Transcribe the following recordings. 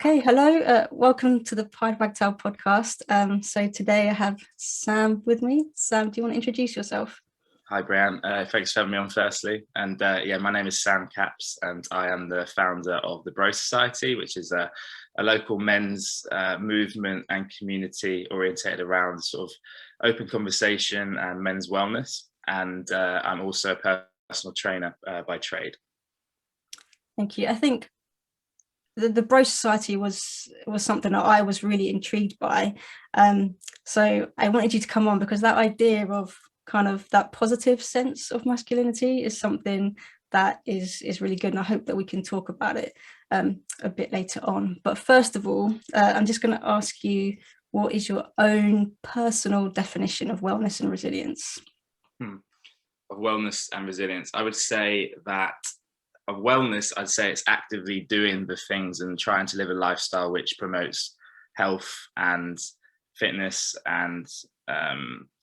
Okay, hello. Welcome to the Wagtail podcast. So today I have Sam with me. Sam, do you want to introduce yourself? Hi, Brian. Thanks for having me on firstly. And my name is Sam Capps, and I am the founder of the Bro Society, which is a local men's movement and community orientated around sort of open conversation and men's wellness. And I'm also a personal trainer by trade. Thank you. I think the Bro Society was something that I was really intrigued by. So I wanted you to come on because that idea of kind of that positive sense of masculinity is something that is really good, and I hope that we can talk about it a bit later on. But first of all, I'm just going to ask you, what is your own personal definition of wellness and resilience? Of wellness and resilience, I would say that of wellness, I'd say it's actively doing the things and trying to live a lifestyle which promotes health and fitness and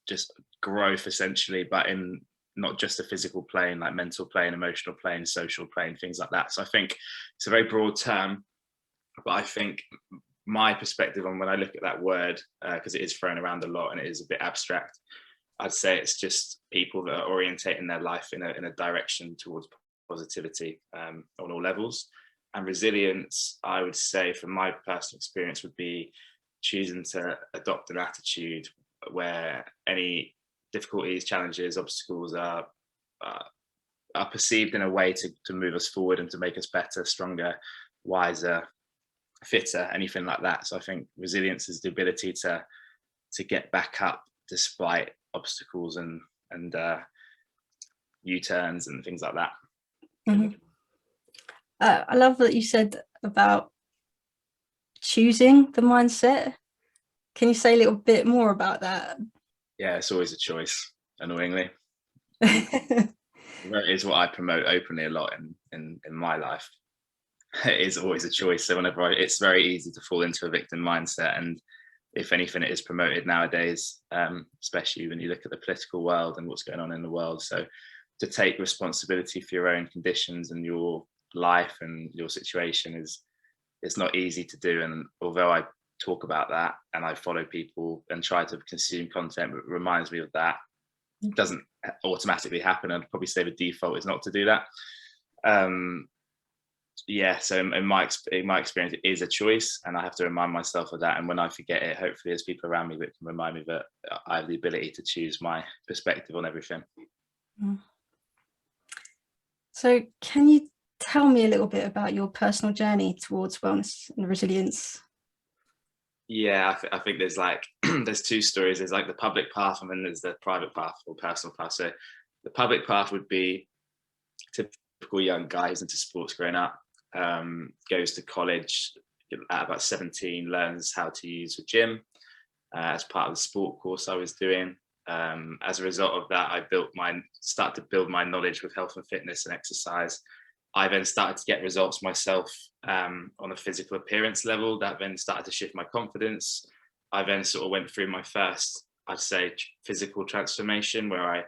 just growth essentially, but in not just a physical plane, like mental plane, emotional plane, social plane, things like that. So I think it's a very broad term, but I think my perspective on when I look at that word, because it is thrown around a lot and it is a bit abstract, I'd say it's just people that are orientating their life in a direction towards positivity on all levels. And resilience, I would say from my personal experience, would be choosing to adopt an attitude where any difficulties, challenges, obstacles are perceived in a way to move us forward and to make us better, stronger, wiser, fitter, anything like that. So I think resilience is the ability to get back up despite obstacles and U-turns and things like that. Mm-hmm. I love that you said about choosing the mindset. Can you say a little bit more about that? Yeah, it's always a choice, annoyingly. That is what I promote openly a lot in my life. It is always a choice. So it's very easy to fall into a victim mindset. And if anything, it is promoted nowadays, especially when you look at the political world and what's going on in the world. So to take responsibility for your own conditions and your life and your situation it's not easy to do. And although I talk about that and I follow people and try to consume content that reminds me of that, it doesn't automatically happen. I'd probably say the default is not to do that. So in my experience, it is a choice, and I have to remind myself of that. And when I forget it, hopefully there's people around me that can remind me that I have the ability to choose my perspective on everything. So can you tell me a little bit about your personal journey towards wellness and resilience? Yeah, I think there's there's two stories. There's like the public path and then there's the private path or personal path. So the public path would be typical young guy who's into sports growing up, goes to college at about 17, learns how to use a gym as part of the sport course I was doing. As a result of that, I started to build my knowledge with health and fitness and exercise. I then started to get results myself on a physical appearance level. That then started to shift my confidence. I then sort of went through my first, I'd say, physical transformation where I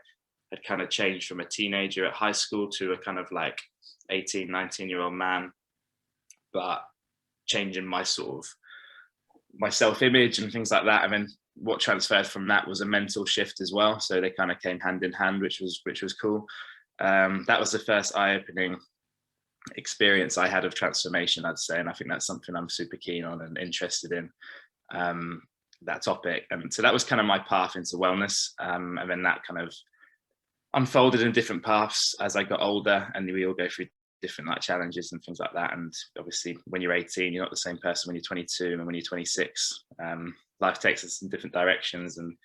had kind of changed from a teenager at high school to a kind of like 18, 19-year-old man, but changing my sort of my self-image and things like that. And then what transferred from that was a mental shift as well. So they kind of came hand in hand, which was cool. That was the first eye-opening experience I had of transformation, I'd say. And I think that's something I'm super keen on and interested in, that topic. And so that was kind of my path into wellness. And then that kind of unfolded in different paths as I got older, and we all go through different like challenges and things like that. And obviously when you're 18, you're not the same person when you're 22 and when you're 26. Life takes us in different directions, and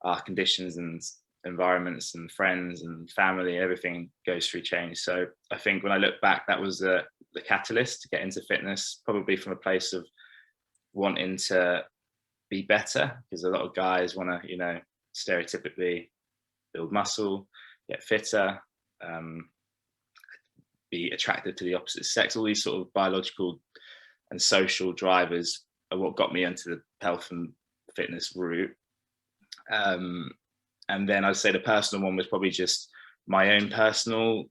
our conditions and environments and friends and family, everything goes through change. So I think when I look back, that was the catalyst to get into fitness, probably from a place of wanting to be better, because a lot of guys want to, stereotypically build muscle, get fitter, be attracted to the opposite sex. All these sort of biological and social drivers are what got me into the health and fitness route. And then I'd say the personal one was probably just my own personal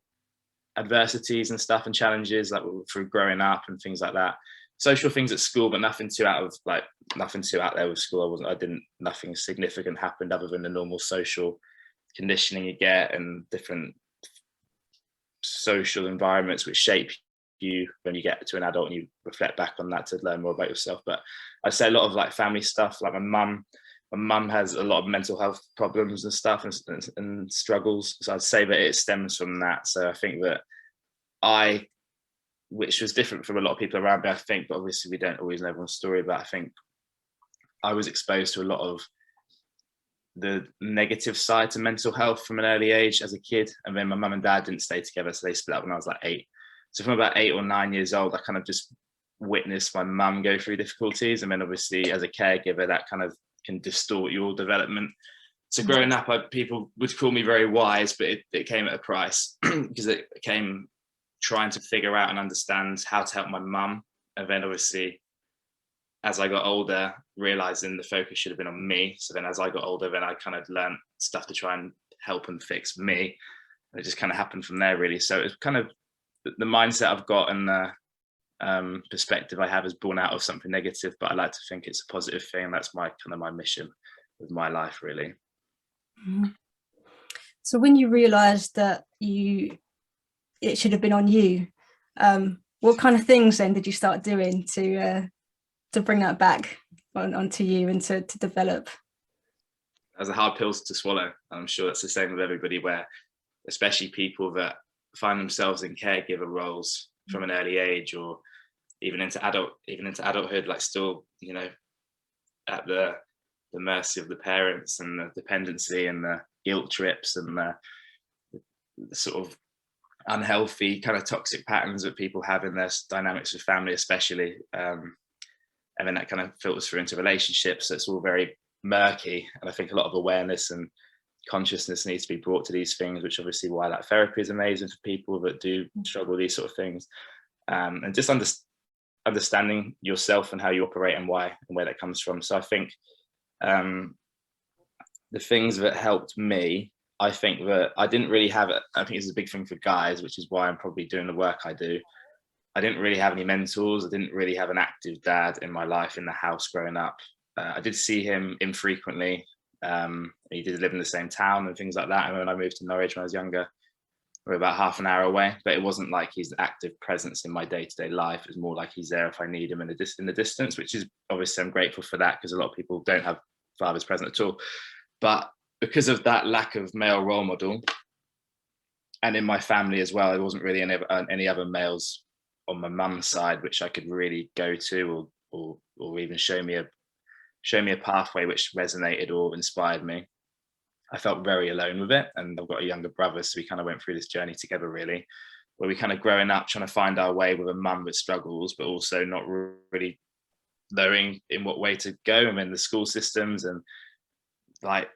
adversities and stuff and challenges, like through growing up and things like that. social things at school, but nothing too out there with school. Nothing significant happened other than the normal social conditioning you get and different social environments which shape you when you get to an adult and you reflect back on that to learn more about yourself. But I'd say a lot of like family stuff, like my mum has a lot of mental health problems and stuff and struggles. So I'd say that it stems from that. So I think that which was different from a lot of people around me, I think, but obviously we don't always know everyone's story, but I think I was exposed to a lot of the negative side to mental health from an early age as a kid. And then my mum and dad didn't stay together, so they split up when I was like 8. So from about 8 or 9 years old, I kind of just witnessed my mum go through difficulties. And then obviously as a caregiver, that kind of can distort your development. So growing up, people would call me very wise, but it came at a price because it came trying to figure out and understand how to help my mum. And then obviously, as I got older, realizing the focus should have been on me. So then as I got older, then I kind of learned stuff to try and help and fix me. And it just kind of happened from there, really. So it's kind of the mindset I've got and the perspective I have is born out of something negative, but I like to think it's a positive thing. That's my mission with my life, really. Mm-hmm. So when you realized that it should have been on you, what kind of things then did you start doing to bring that back onto you and to develop? As a hard pill to swallow. I'm sure that's the same with everybody, where especially people that find themselves in caregiver roles from an early age, or even into adulthood, like still, at the mercy of the parents and the dependency and the guilt trips and the sort of unhealthy kind of toxic patterns that people have in their dynamics with family, especially. And then that kind of filters through into relationships. So it's all very murky. And I think a lot of awareness and consciousness needs to be brought to these things, which obviously why like therapy is amazing for people that do struggle with these sort of things. And just understanding yourself and how you operate and why and where that comes from. So I think the things that helped me, I think that I didn't really have it. I think it's a big thing for guys, which is why I'm probably doing the work I do. I didn't really have any mentors. I didn't really have an active dad in my life in the house growing up. I did see him infrequently. He did live in the same town and things like that. And when I moved to Norwich when I was younger, we're about half an hour away, but it wasn't like he's an active presence in my day-to-day life. It's more like he's there if I need him in the distance, which is obviously I'm grateful for that, because a lot of people don't have fathers present at all. But because of that lack of male role model, and in my family as well, there wasn't really any other males on my mum's side which I could really go to or even show me a pathway which resonated or inspired me. I felt very alone with it. And I've got a younger brother, so we kind of went through this journey together, really, where we kind of growing up trying to find our way with a mum that struggles, but also not really knowing in what way to go. And then the school systems and like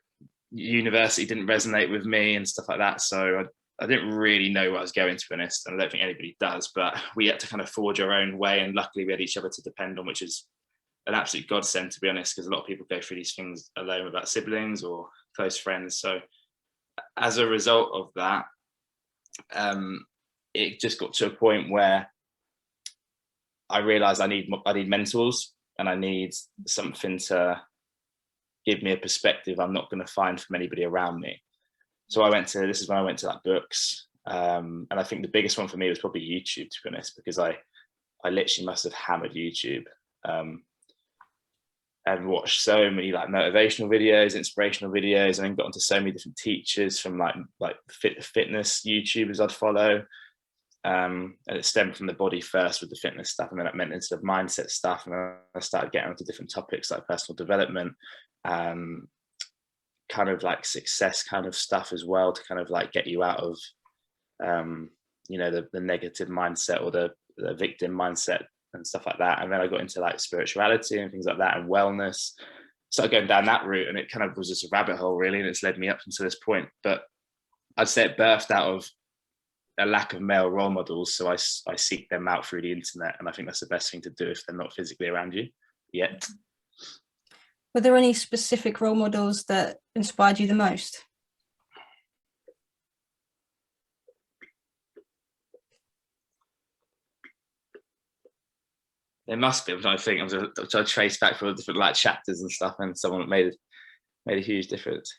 university didn't resonate with me and stuff like that. So I didn't really know where I was going, to be honest, and I don't think anybody does, but we had to kind of forge our own way, and luckily we had each other to depend on, which is an absolute godsend, to be honest, because a lot of people go through these things alone without siblings or close friends. So as a result of that, it just got to a point where I realized I need mentors, and I need something to give me a perspective I'm not going to find from anybody around me. So this is when I went to like books. And I think the biggest one for me was probably YouTube, to be honest, because I literally must have hammered YouTube and watched so many like motivational videos, inspirational videos, and then got into so many different teachers from like fitness YouTubers I'd follow. And it stemmed from the body first with the fitness stuff, and then it went into the mindset stuff, and then I started getting into different topics like personal development, kind of like success kind of stuff as well, to kind of like get you out of the negative mindset or the victim mindset and stuff like that. And then I got into like spirituality and things like that, and wellness. Started going down that route, and it kind of was just a rabbit hole, really, and it's led me up until this point. But I'd say it birthed out of a lack of male role models, so I seek them out through the internet, and I think that's the best thing to do if they're not physically around you yet. Were there any specific role models that inspired you the most? There must be. I'm trying to think. I'm trying to trace back for different like chapters and stuff, and someone made a huge difference.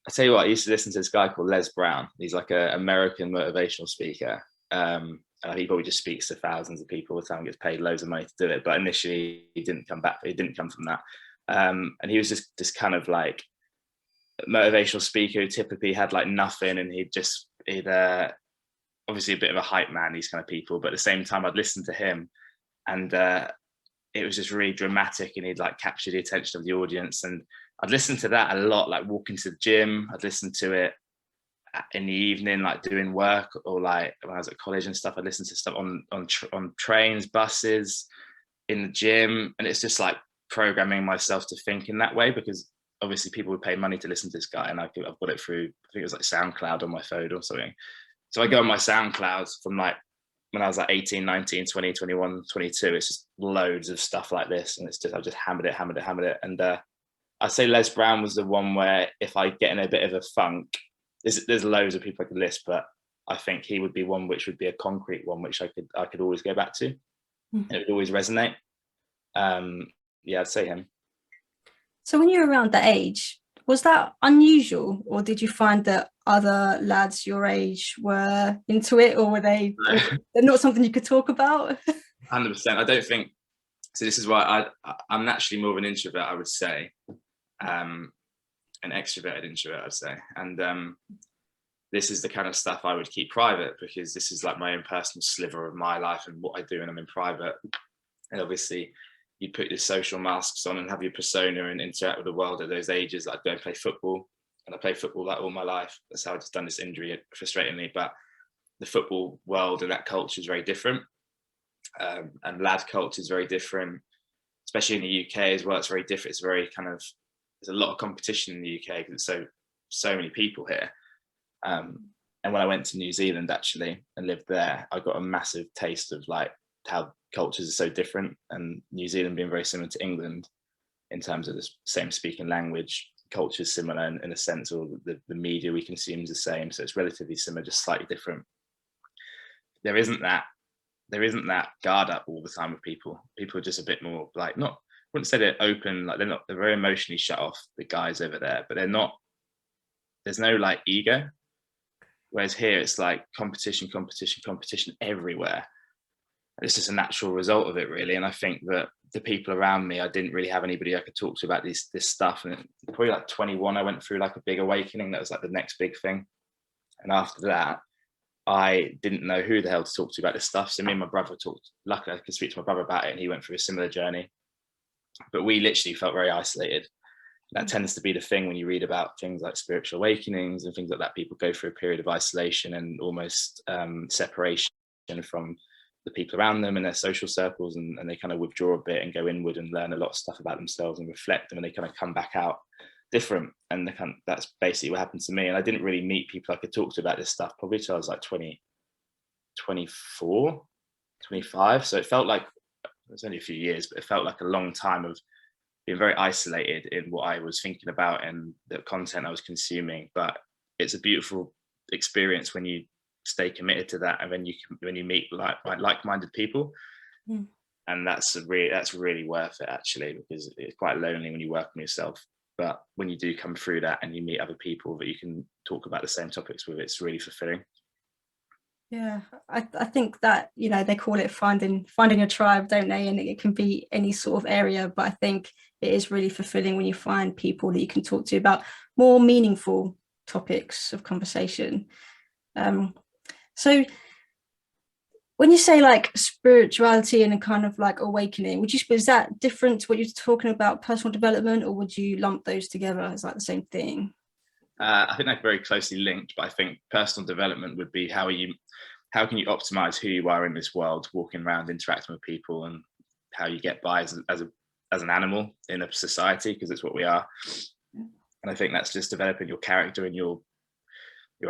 I tell you what, I used to listen to this guy called Les Brown. He's like an American motivational speaker. He probably just speaks to thousands of people all the time, gets paid loads of money to do it. But initially, he didn't come from that. And he was just kind of like a motivational speaker who typically had like nothing, and he'd obviously a bit of a hype man, these kind of people. But at the same time, I'd listen to him, and it was just really dramatic, and he'd like capture the attention of the audience. And I'd listen to that a lot, like walking to the gym. I'd listen to it in the evening, like doing work, or like when I was at college and stuff. I'd listen to stuff on trains, buses, in the gym, and it's just like programming myself to think in that way, because obviously people would pay money to listen to this guy, and I've got it through, I think it was like SoundCloud on my phone or something. So I go on my SoundCloud from like when I was like 18, 19, 20, 21, 22. It's just loads of stuff like this, and I just hammered it. And I'd say Les Brown was the one where if I get in a bit of a funk, there's loads of people I could list, but I think he would be one which would be a concrete one which I could always go back to. Mm-hmm. And it would always resonate. Yeah, I'd say him. So when you were around that age, was that unusual, or did you find that other lads your age were into it, or were they not something you could talk about? 100%. I don't think so. This is why I'm naturally more of an introvert, I would say, an extroverted introvert, I'd say. And this is the kind of stuff I would keep private, because this is like my own personal sliver of my life and what I do when I'm in private. And obviously, you put your social masks on and have your persona and interact with the world at those ages. Like, I go and play football, and I play football like all my life. That's how I just done this injury, frustratingly. But the football world and that culture is very different. And lad culture is very different, especially in the UK as well. It's very different. It's very kind of, there's a lot of competition in the UK because it's so many people here. And when I went to New Zealand actually and lived there, I got a massive taste of like how cultures are so different, and New Zealand being very similar to England in terms of the same speaking language, culture is similar in a sense, or the media we consume is the same, so it's relatively similar, just slightly different. There isn't that guard up all the time with people. People are just a bit more like, not, I wouldn't say they're open, like they're very emotionally shut off, the guys over there, but there's no like ego. Whereas here it's like competition everywhere. It's just a natural result of it, really. And I think that the people around me, I didn't really have anybody I could talk to about this stuff. And probably like 21, I went through like a big awakening. That was like the next big thing. And after that, I didn't know who the hell to talk to about this stuff. So me and my brother talked. Luckily, I could speak to my brother about it, and he went through a similar journey. But we literally felt very isolated. That tends to be the thing when you read about things like spiritual awakenings and things like that. People go through a period of isolation and almost separation from the people around them and their social circles, and they kind of withdraw a bit and go inward and learn a lot of stuff about themselves and reflect, and then they kind of come back out different. And that's basically what happened to me. And I didn't really meet people I could talk to about this stuff probably till I was like 24, 25. So it felt like, it was only a few years, but it felt like a long time of being very isolated in what I was thinking about and the content I was consuming. But it's a beautiful experience when you stay committed to that, and when you meet like-minded people. And that's really worth it actually, because it's quite lonely when you work on yourself, but when you do come through that and you meet other people that you can talk about the same topics with, it's really fulfilling. Yeah, I think that, they call it finding a tribe, don't they? And it can be any sort of area, but I think it is really fulfilling when you find people that you can talk to about more meaningful topics of conversation. So when you say like spirituality and a kind of like awakening, is that different to what you're talking about, personal development, or would you lump those together as like the same thing? I think they're very closely linked, but I think personal development would be how can you optimize who you are in this world, walking around, interacting with people, and how you get by as an animal in a society, because it's what we are. And I think that's just developing your character and your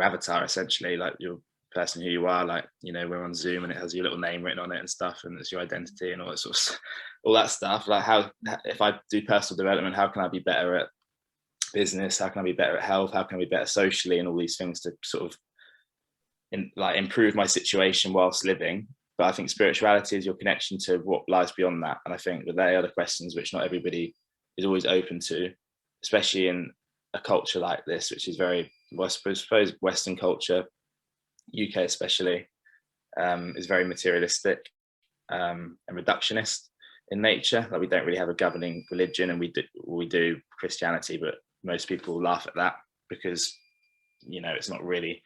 avatar, essentially, like your person who you are. Like, we're on Zoom and it has your little name written on it and stuff, and it's your identity and all that sort of all that stuff. Like, how, if I do personal development, how can I be better at business? How can I be better at health? How can I be better socially? And all these things to sort of improve my situation whilst living, But I think spirituality is your connection to what lies beyond that. And I think that they are the questions which not everybody is always open to, especially in a culture like this, which is very, well, I suppose Western culture, UK especially, is very materialistic and reductionist in nature. Like, we don't really have a governing religion, and we do Christianity, but most people laugh at that because, you know, it's not really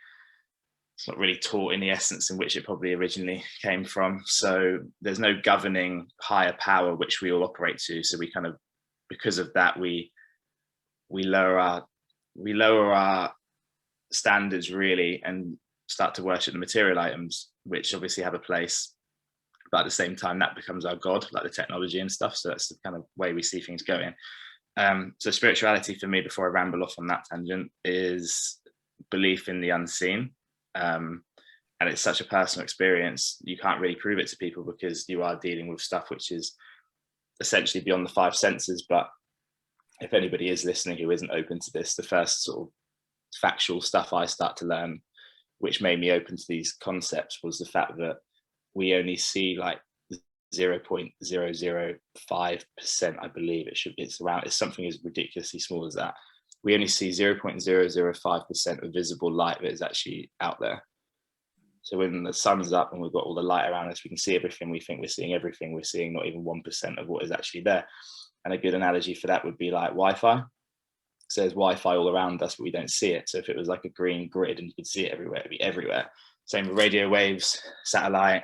taught in the essence in which it probably originally came from. So there's no governing higher power which we all operate to. So we kind of, because of that, we lower our standards really, and start to worship the material items, which obviously have a place, but at the same time that becomes our god, like the technology and stuff. So that's the kind of way we see things going. So spirituality for me, before I ramble off on that tangent, is belief in the unseen. And it's such a personal experience. You can't really prove it to people because you are dealing with stuff which is essentially beyond the five senses. But if anybody is listening who isn't open to this, the first sort of factual stuff I start to learn, which made me open to these concepts, was the fact that we only see like 0.005%, I believe it's something as ridiculously small as that. We only see 0.005% of visible light that is actually out there. So when the sun's up and we've got all the light around us, we can see everything. We think we're seeing everything. We're seeing not even 1% of what is actually there. And a good analogy for that would be like Wi-Fi. So there's Wi-Fi all around us, but we don't see it. So if it was like a green grid and you could see it everywhere, it'd be everywhere. Same with radio waves, satellite,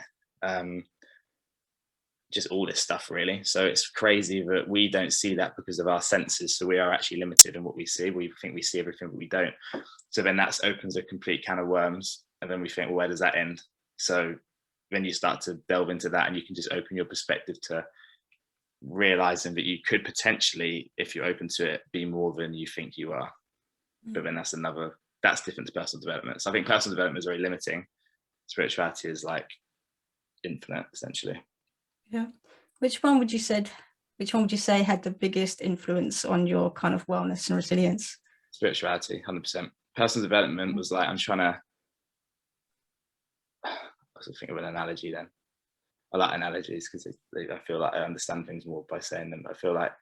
just all this stuff really. So it's crazy that we don't see that because of our senses. So we are actually limited in what we see. We think we see everything, but we don't. So then that opens a complete can of worms. And then we think, well, where does that end? So then you start to delve into that, and you can just open your perspective to realizing that you could potentially, if you're open to it, be more than you think you are. But then that's different to personal development. So I think personal development is very limiting. Spirituality is like infinite, essentially. Yeah. Which one would you say had the biggest influence on your kind of wellness and resilience? Spirituality, 100%. Personal development was like, I was thinking of an analogy then. I like analogies because I feel like I understand things more by saying them. I feel like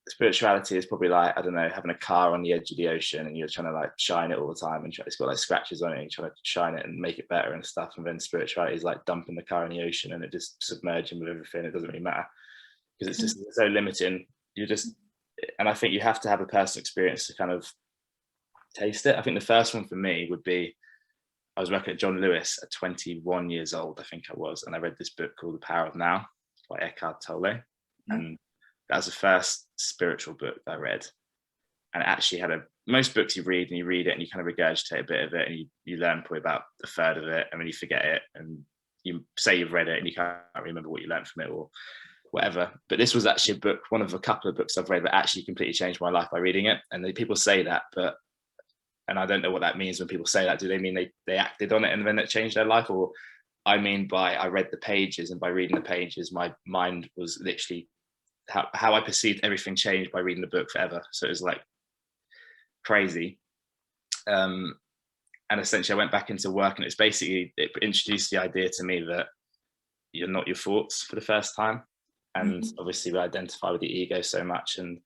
spirituality is probably like, I don't know, having a car on the edge of the ocean and you're trying to like shine it all the time, and it's got like scratches on it, and you're trying to shine it and make it better and stuff. And then spirituality is like dumping the car in the ocean and it just submerging with everything. It doesn't really matter because it's just so limiting. And I think you have to have a personal experience to kind of taste it. I think the first one for me would be, I was working at John Lewis at 21 years old, I think I was, and I read this book called The Power of Now by Eckhart Tolle. And that was the first spiritual book that I read. And it actually had most books you read it and you kind of regurgitate a bit of it, and you learn probably about a third of it, and then you forget it, and you say you've read it and you can't remember what you learned from it or whatever. But this was actually a book, one of a couple of books I've read that actually completely changed my life by reading it. And people say that, and I don't know what that means when people say that. Do they mean they acted on it and then it changed their life? Or I mean by I read the pages, and by reading the pages, my mind was literally, how I perceived everything changed by reading the book forever. So it was like crazy. And essentially I went back into work, and it introduced the idea to me that you're not your thoughts for the first time. And obviously we identify with the ego so much, and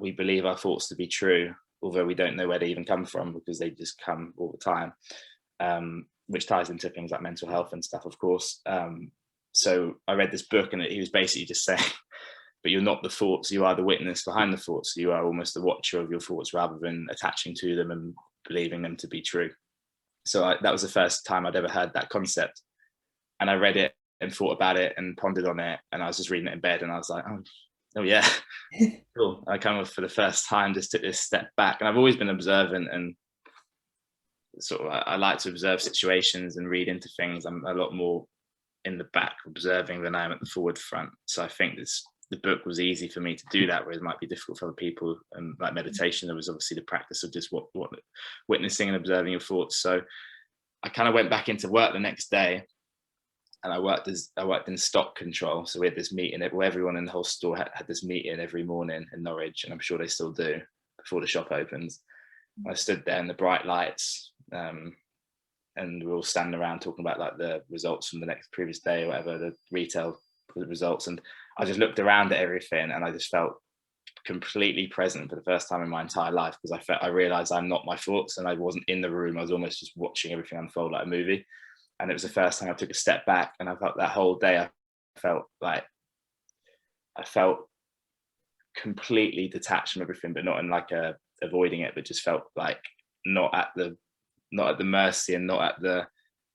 we believe our thoughts to be true, although we don't know where they even come from because they just come all the time, which ties into things like mental health and stuff, of course. So I read this book, and he was basically just saying, but you're not the thoughts, you are the witness behind the thoughts. You are almost the watcher of your thoughts rather than attaching to them and believing them to be true. So that was the first time I'd ever heard that concept. And I read it and thought about it and pondered on it. And I was just reading it in bed, and I was like, oh yeah, cool. I kind of, for the first time, just took this step back. And I've always been observant, and sort of I like to observe situations and read into things. I'm a lot more in the back observing than I am at the forward front. So I think the book was easy for me to do that, whereas it might be difficult for other people. And like meditation, there was obviously the practice of just what witnessing and observing your thoughts. So I kind of went back into work the next day, and I worked in stock control. So we had this meeting where everyone in the whole store had this meeting every morning in Norwich, and I'm sure they still do before the shop opens. I stood there in the bright lights, and we're all standing around talking about like the results from the next previous day or whatever, the retail results. And I just looked around at everything and I just felt completely present for the first time in my entire life, because I realized I'm not my thoughts, and I wasn't in the room. I was almost just watching everything unfold like a movie. And it was the first time I took a step back, and I felt that whole day, I felt completely detached from everything, but not in like a avoiding it, but just felt like not at the mercy and not at the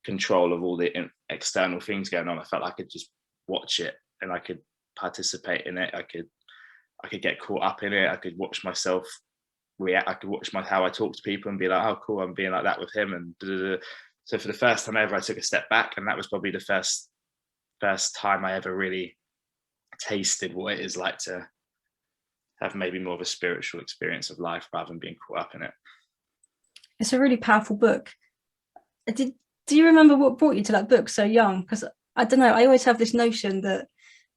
control of all the external things going on. I felt like I could just watch it and I could participate in it. I could get caught up in it. I could watch myself react. I could watch how I talk to people and be like, oh, cool, I'm being like that with him. And so for the first time ever, I took a step back, and that was probably the first time I ever really tasted what it is like to have maybe more of a spiritual experience of life rather than being caught up in it. It's a really powerful book. Do you remember what brought you to that book so young? Because I don't know, I always have this notion that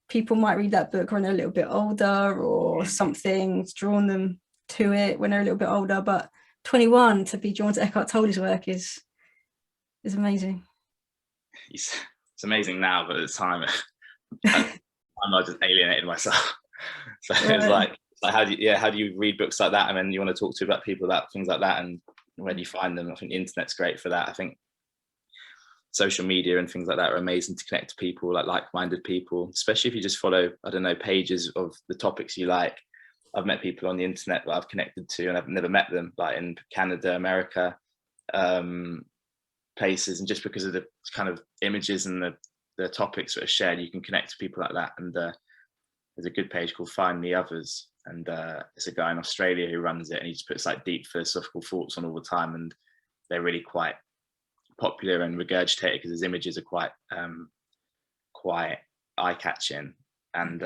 people might read that book when they're a little bit older, or something's drawn them to it when they're a little bit older. But 21 to be drawn to Eckhart Tolle's work is amazing. It's amazing now, but at the time, I just alienated myself. So right. It's like how do you read books like that, and then you want to talk to about people about things like that, and where do you find them? I think the internet's great for that. I think social media and things like that are amazing to connect to people, like-minded people, especially if you just follow, I don't know, pages of the topics you like. I've met people on the internet that I've connected to, and I've never met them, like in Canada, America, places, and just because of the kind of images and the topics that are shared, you can connect to people like that. And there's a good page called Find the Others, and it's a guy in Australia who runs it, and he just puts like deep philosophical thoughts on all the time, and they're really quite popular and regurgitated because his images are quite eye-catching, and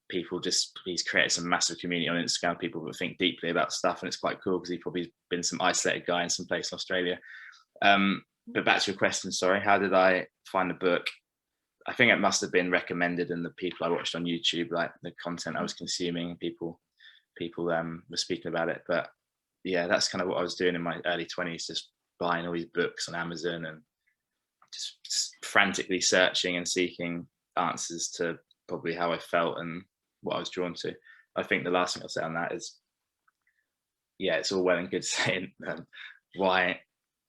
he's created some massive community on Instagram, people that think deeply about stuff, and it's quite cool because he's probably been some isolated guy in some place in Australia. But back to your question, sorry, how did I find the book? I think it must have been recommended, and the people I watched on YouTube, like the content I was consuming, people were speaking about it. But yeah, that's kind of what I was doing in my early 20s, just buying all these books on Amazon and just frantically searching and seeking answers to probably how I felt and what I was drawn to. I think the last thing I'll say on that is, yeah, it's all well and good saying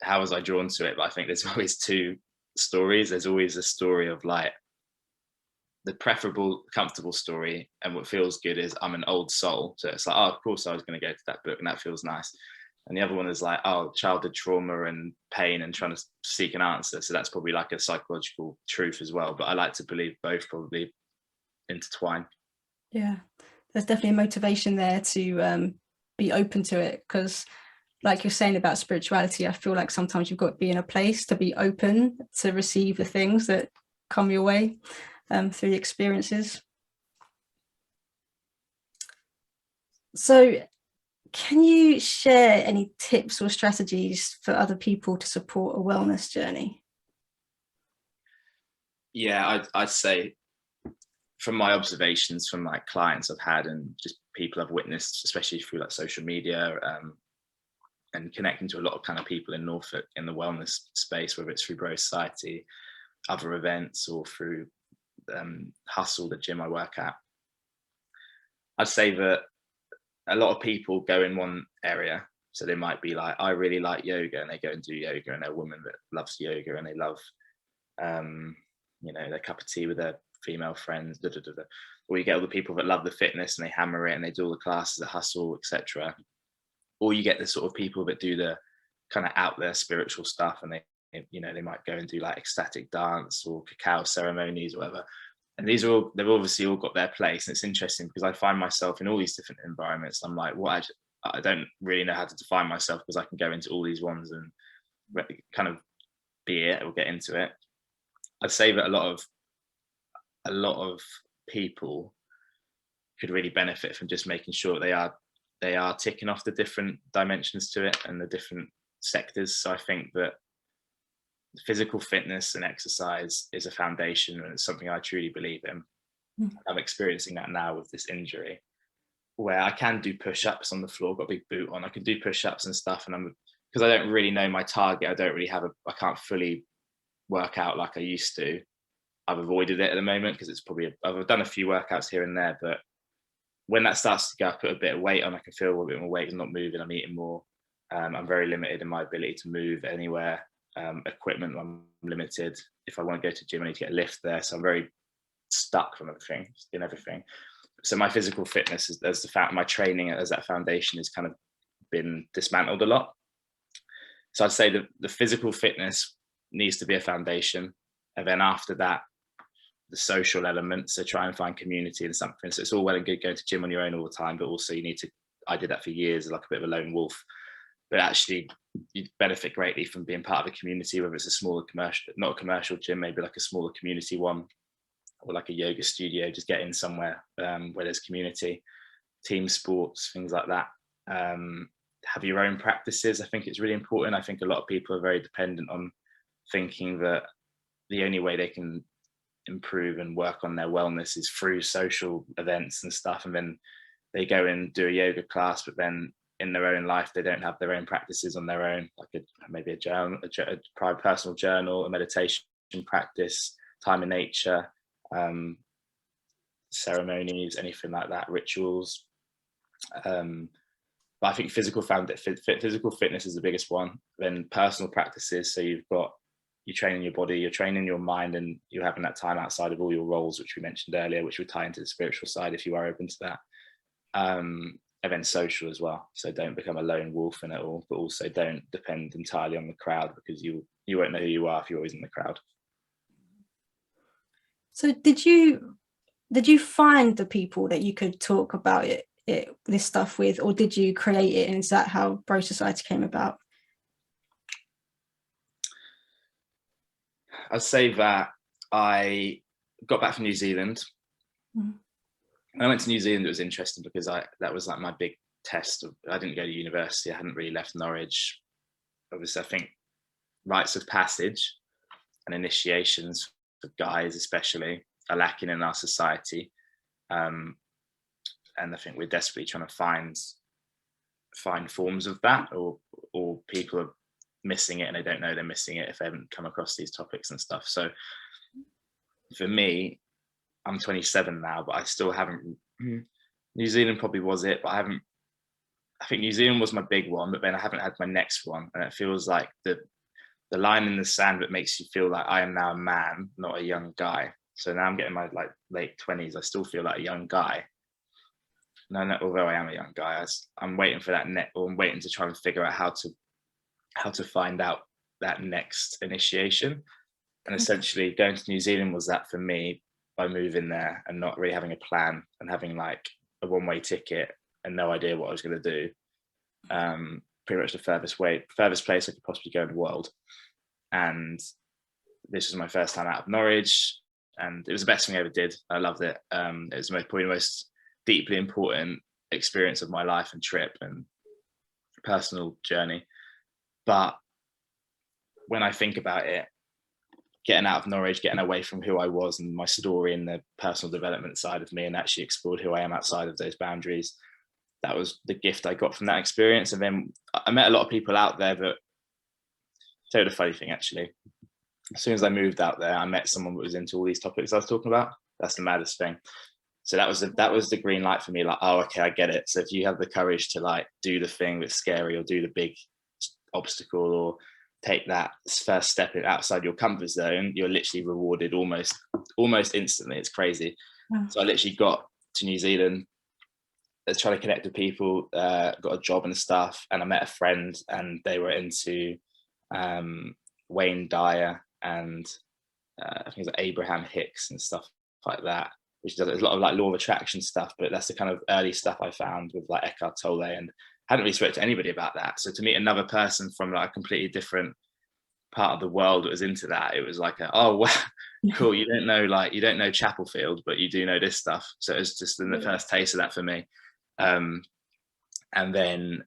how was I drawn to it, but I think there's always two stories. There's always a story of like the preferable, comfortable story, and what feels good is I'm an old soul, so it's like, oh, of course I was going to go to that book and that feels nice. And the other one is like, oh, childhood trauma and pain and trying to seek an answer, so that's probably like a psychological truth as well. But I like to believe both probably intertwine. Yeah, there's definitely a motivation there to be open to it, because like you're saying about spirituality, I feel like sometimes you've got to be in a place to be open to receive the things that come your way through the experiences. So can you share any tips or strategies for other people to support a wellness journey? Yeah, I'd say from my observations from like clients I've had and just people I've witnessed, especially through like social media, and connecting to a lot of kind of people in Norfolk in the wellness space, whether it's through Bro Society, other events, or through Hustle, the gym I work at. I'd say that a lot of people go in one area. So they might be like, I really like yoga, and they go and do yoga, and they're a woman that loves yoga, and they love, their cup of tea with their female friends, Or you get all the people that love the fitness and they hammer it and they do all the classes at Hustle, etc. Or you get the sort of people that do the kind of out there spiritual stuff, and they might go and do like ecstatic dance or cacao ceremonies or whatever. And they've obviously all got their place. And it's interesting because I find myself in all these different environments. I'm like, I don't really know how to define myself, because I can go into all these ones and kind of be it or get into it. I'd say that a lot of people could really benefit from just making sure they are ticking off the different dimensions to it and the different sectors. So I think that physical fitness and exercise is a foundation, and it's something I truly believe in. I'm experiencing that now with this injury, where I can do push-ups on the floor, got a big boot on, I can do push-ups and stuff, and because I don't really know my target, I can't fully work out like I used to. I've avoided it at the moment because it's probably, I've done a few workouts here and there, but when that starts to go, I put a bit of weight on, I can feel a bit more weight is not moving, I'm eating more. I'm very limited in my ability to move anywhere. Equipment, I'm limited. If I want to go to the gym, I need to get a lift there. So I'm very stuck from everything, in everything. So my physical fitness is, as the fact, my training as that foundation has kind of been dismantled a lot. So I'd say that the physical fitness needs to be a foundation. And then after that, the social element. So try and find community and something. So it's all well and good going to gym on your own all the time, but also you need to, I did that for years, like a bit of a lone wolf. But actually you benefit greatly from being part of a community, whether it's a smaller commercial, not a commercial gym, maybe like a smaller community one, or like a yoga studio, just get in somewhere where there's community, team sports, things like that. Have your own practices. I think it's really important. I think a lot of people are very dependent on thinking that the only way they can improve and work on their wellness is through social events and stuff. And then they go and do a yoga class, but then in their own life, they don't have their own practices on their own, like maybe a journal, a private personal journal, a meditation practice, time in nature, ceremonies, anything like that, rituals. But I think physical fitness is the biggest one. Then personal practices. So you're training your body, you're training your mind, and you're having that time outside of all your roles, which we mentioned earlier, which would tie into the spiritual side if you are open to that. And then social as well. So don't become a lone wolf in it all, but also don't depend entirely on the crowd, because you won't know who you are if you're always in the crowd. So did you find the people that you could talk about this stuff with, or did you create it, and is that how Bro Society came about? I'd say that I got back from New Zealand. Mm-hmm. I went to New Zealand. It was interesting because that was like my big test. I didn't go to university. I hadn't really left Norwich. Obviously, I think rites of passage and initiations for guys especially are lacking in our society. And I think we're desperately trying to find forms of that, or people are missing it and they don't know they're missing it if they haven't come across these topics and stuff. So for me, I'm 27 now, but I still haven't. New Zealand probably was it, but I think New Zealand was my big one, but then I haven't had my next one, and it feels like the line in the sand that makes you feel like I am now a man, not a young guy. So now I'm getting my like late 20s. I still feel like a young guy. No, although I am a young guy, I'm waiting for that or I'm waiting to try and figure out how to find out that next initiation. And essentially going to New Zealand was that for me, by moving there and not really having a plan and having like a one-way ticket and no idea what I was going to do. Pretty much the furthest place I could possibly go in the world. And this was my first time out of Norwich, and it was the best thing I ever did. I loved it. It was probably the most deeply important experience of my life and trip and personal journey. But when I think about it, getting out of Norwich, getting away from who I was and my story and the personal development side of me, and actually explored who I am outside of those boundaries, that was the gift I got from that experience. And then I met a lot of people out there that, tell you the funny thing actually, as soon as I moved out there, I met someone that was into all these topics I was talking about. That's the maddest thing. So that was the green light for me, like, oh, okay, I get it. So if you have the courage to like do the thing that's scary, or do the big obstacle, or take that first step outside your comfort zone, you're literally rewarded almost instantly. It's crazy. Yeah. So I literally got to New Zealand, trying to connect with people, got a job and stuff, and I met a friend, and they were into Wayne Dyer and I think it's like Abraham Hicks and stuff like that, which does a lot of like law of attraction stuff, but that's the kind of early stuff I found with like Eckhart Tolle, and hadn't really spoken to anybody about that. So to meet another person from like a completely different part of the world that was into that, it was like, oh wow, cool. You don't know Chapelfield, but you do know this stuff. So it was just the first taste of that for me. And then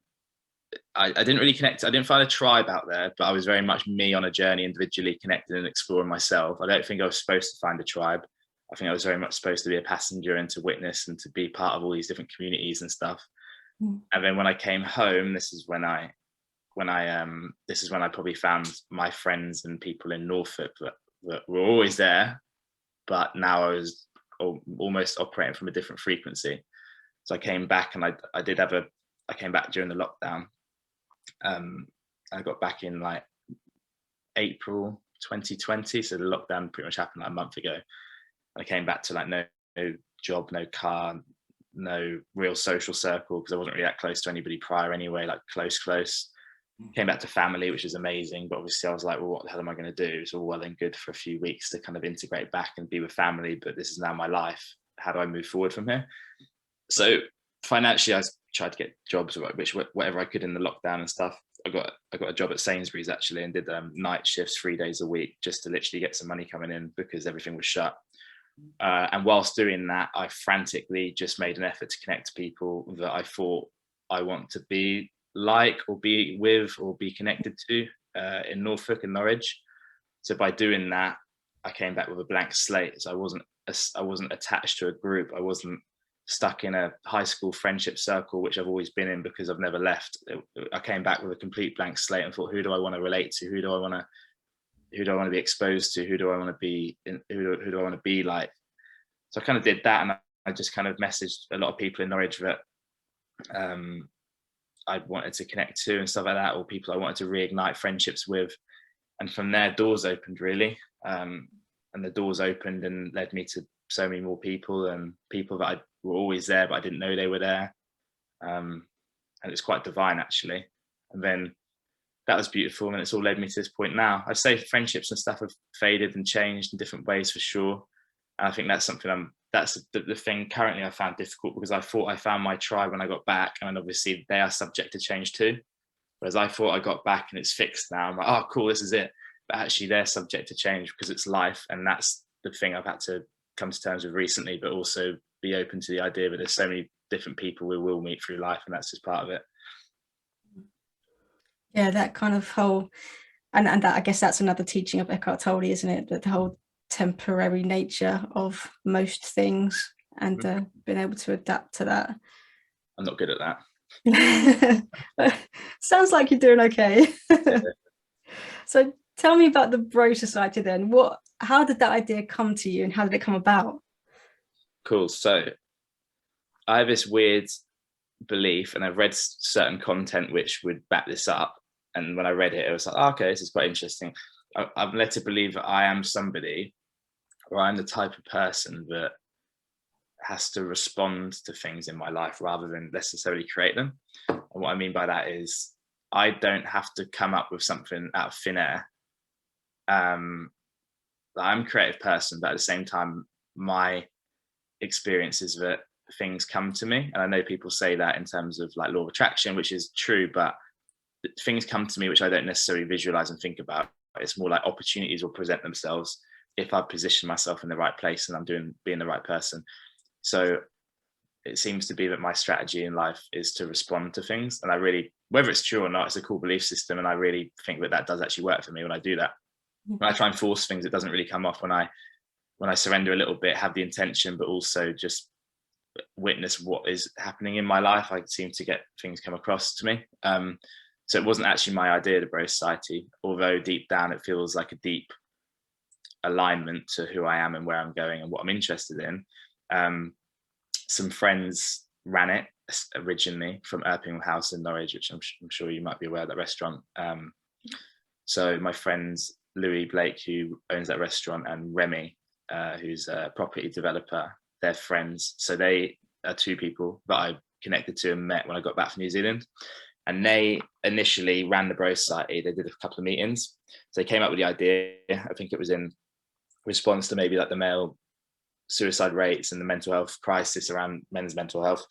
I didn't really connect. I didn't find a tribe out there, but I was very much me on a journey, individually connected and exploring myself. I don't think I was supposed to find a tribe. I think I was very much supposed to be a passenger and to witness and to be part of all these different communities and stuff. And then when I came home, this is when I when I this is when I probably found my friends and people in Norfolk that were always there, but now I was almost operating from a different frequency. So I came back, and I came back during the lockdown. I got back in like April 2020, so the lockdown pretty much happened like a month ago. I came back to like no job, no car, no real social circle, because I wasn't really that close to anybody prior anyway, like close. Came back to family, which is amazing, but obviously I was like, well, what the hell am I going to do? It's all well and good for a few weeks to kind of integrate back and be with family, but this is now my life. How do I move forward from here? So financially, I tried to get jobs, which whatever I could in the lockdown and stuff. I got a job at Sainsbury's actually, and did night shifts 3 days a week just to literally get some money coming in because everything was shut. And whilst doing that, I frantically just made an effort to connect to people that I thought I want to be like, or be with, or be connected to in Norfolk and Norwich. So by doing that, I came back with a blank slate. So I wasn't attached to a group. I wasn't stuck in a high school friendship circle, which I've always been in because I've never left. I came back with a complete blank slate and thought, who do I want to relate to? Who do I want to be exposed to? Who do I want to be? Who do I want to be like? So I kind of did that, and I just kind of messaged a lot of people in Norwich that I wanted to connect to and stuff like that, or people I wanted to reignite friendships with. And from there, doors opened really. And the doors opened and led me to so many more people, and people that were always there, but I didn't know they were there. And it's quite divine actually. And then that was beautiful, and it's all led me to this point now. I'd say friendships and stuff have faded and changed in different ways for sure. And I think that's something that's the thing currently I found difficult, because I thought I found my tribe when I got back, and obviously they are subject to change too. Whereas I thought I got back and it's fixed now. I'm like, oh, cool, this is it. But actually they're subject to change because it's life. And that's the thing I've had to come to terms with recently, but also be open to the idea that there's so many different people we will meet through life, and that's just part of it. Yeah, that kind of whole, and that, I guess that's another teaching of Eckhart Tolle, isn't it? That the whole temporary nature of most things, and being able to adapt to that. I'm not good at that. Sounds like you're doing okay. So tell me about the Bro Society then. How did that idea come to you, and how did it come about? Cool. So I have this weird belief, and I've read certain content which would back this up. And when I read it, it was like, oh, okay, this is quite interesting. I'm led to believe that I am somebody, or I'm the type of person that has to respond to things in my life rather than necessarily create them. And what I mean by that is I don't have to come up with something out of thin air. I'm a creative person, but at the same time, my experience is that things come to me. And I know people say that in terms of like law of attraction, which is true, but things come to me which I don't necessarily visualize and think about. It's more like opportunities will present themselves if I position myself in the right place and I'm being the right person. So it seems to be that my strategy in life is to respond to things. And I really, whether it's true or not, it's a cool belief system. And I really think that does actually work for me when I do that. When I try and force things, it doesn't really come off. When I surrender a little bit, have the intention, but also just witness what is happening in my life, I seem to get things come across to me. So it wasn't actually my idea, the Bro Society, although deep down it feels like a deep alignment to who I am and where I'm going and what I'm interested in. Some friends ran it originally from Erpingham House in Norwich, which I'm sure you might be aware of that restaurant. So my friends Louis Blake, who owns that restaurant, and Remy, who's a property developer, they're friends. So they are two people that I connected to and met when I got back from New Zealand. And they initially ran the Bro Society. They did a couple of meetings. So they came up with the idea. I think it was in response to maybe like the male suicide rates and the mental health crisis around men's mental health.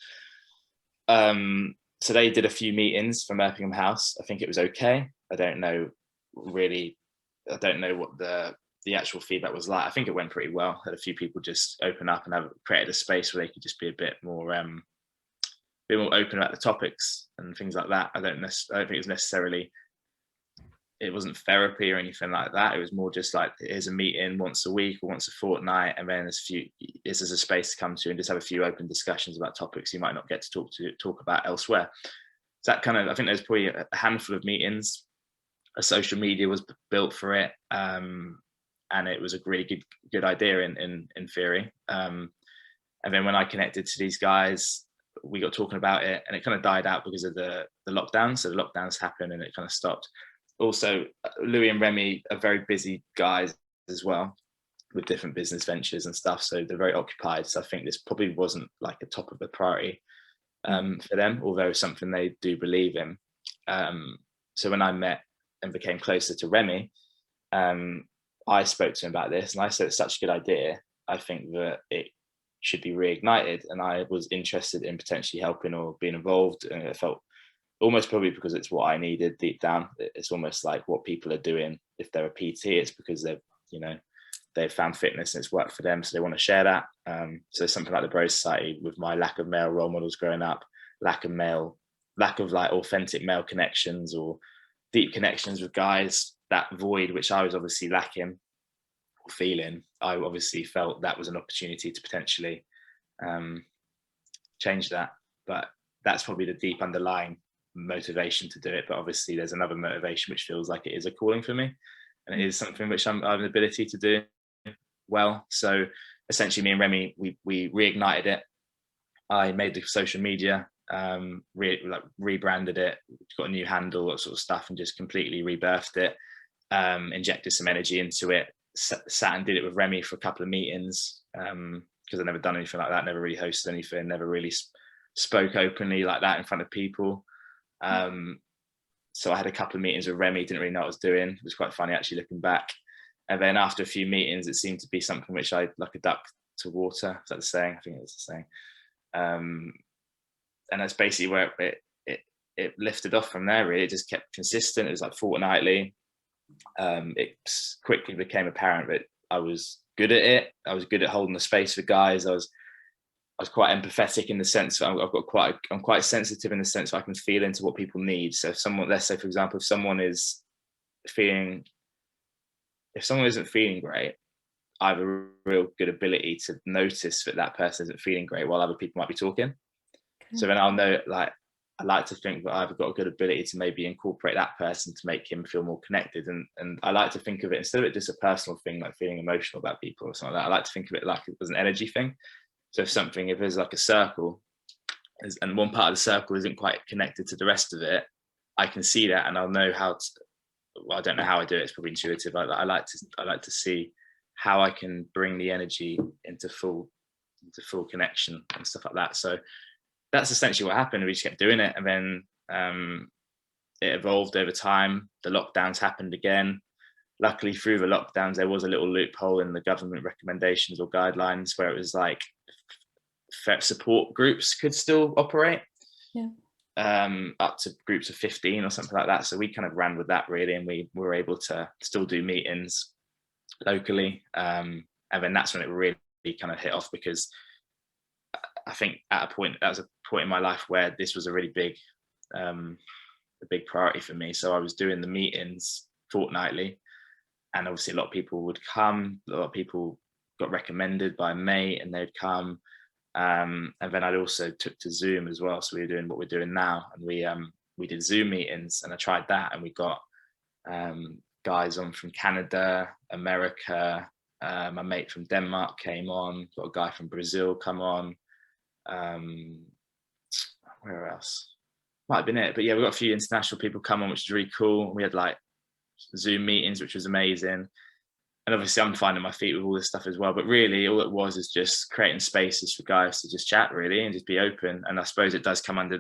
So they did a few meetings from Erpingham House. I think it was okay. I don't know what the actual feedback was like. I think it went pretty well. Had a few people just open up and have created a space where they could just be a bit more open about the topics and things like that. I don't think it was necessarily, it wasn't therapy or anything like that. It was more just like, here's a meeting once a week or once a fortnight, and then this is a space to come to and just have a few open discussions about topics you might not get to talk about elsewhere. So that kind of, I think there's probably a handful of meetings. A social media was built for it, and it was a really good idea in theory. And then when I connected to these guys, we got talking about it, and it kind of died out because of the lockdown. So the lockdowns happened and it kind of stopped. Also, Louis and Remy are very busy guys as well, with different business ventures and stuff. So they're very occupied. So I think this probably wasn't like a top of the priority for them, although it's something they do believe in. So when I met and became closer to Remy, I spoke to him about this, and I said, it's such a good idea. I think that it should be reignited, and I was interested in potentially helping or being involved. And it felt almost, probably because it's what I needed deep down. It's almost like what people are doing. If they're a PT, it's because they've found fitness and it's worked for them, so they want to share that. So something like the Bro Society, with my lack of male role models growing up, lack of like authentic male connections or deep connections with guys, that void which I was obviously lacking or feeling, I obviously felt that was an opportunity to potentially change that. But that's probably the deep underlying motivation to do it. But obviously there's another motivation which feels like it is a calling for me, and it is something which I have an ability to do well. So essentially me and Remy, we reignited it. I made the social media, rebranded it, got a new handle, that sort of stuff, and just completely rebirthed it, injected some energy into it, sat and did it with Remy for a couple of meetings, because I'd never done anything like that, never really hosted anything, never really spoke openly like that in front of people. So I had a couple of meetings with Remy, didn't really know what I was doing. It was quite funny actually looking back. And then after a few meetings, it seemed to be something which I, like a duck to water, is that the saying? I think it's the saying. And that's basically where it lifted off from there, really. It just kept consistent. It was like fortnightly. It quickly became apparent that I was good at it. I was good at holding the space for guys. I was quite empathetic in the sense that I'm quite sensitive in the sense that I can feel into what people need. So if someone, let's say for example, if someone isn't feeling great, I have a real good ability to notice that person isn't feeling great while other people might be talking. Okay. So then I'll know, like, I like to think that I've got a good ability to maybe incorporate that person to make him feel more connected. And I like to think of it, instead of it just a personal thing, like feeling emotional about people or something like that, I like to think of it like it was an energy thing. So if there's like a circle, and one part of the circle isn't quite connected to the rest of it, I can see that, and I'll know how to, well, I don't know how I do it, it's probably intuitive. I like to see how I can bring the energy into full connection and stuff like that. So that's essentially what happened. We just kept doing it, and then it evolved over time. The lockdowns happened again. Luckily, through the lockdowns, there was a little loophole in the government recommendations or guidelines where it was like support groups could still operate. Yeah. Up to groups of 15 or something like that. So we kind of ran with that, really, and we were able to still do meetings locally. And then that's when it really kind of hit off, because I think that was a point in my life where this was a really big priority for me. So I was doing the meetings fortnightly, and obviously a lot of people would come. A lot of people got recommended by a mate and they'd come. And then I'd also took to Zoom as well. So we were doing what we're doing now, and we did Zoom meetings, and I tried that, and we got guys on from Canada, America. My mate from Denmark came on. Got a guy from Brazil come on. Where else? Might have been it, but yeah, we got a few international people come on, which is really cool. We had like Zoom meetings, which was amazing. And obviously I'm finding my feet with all this stuff as well, but really all it was is just creating spaces for guys to just chat, really, and just be open. And I suppose it does come under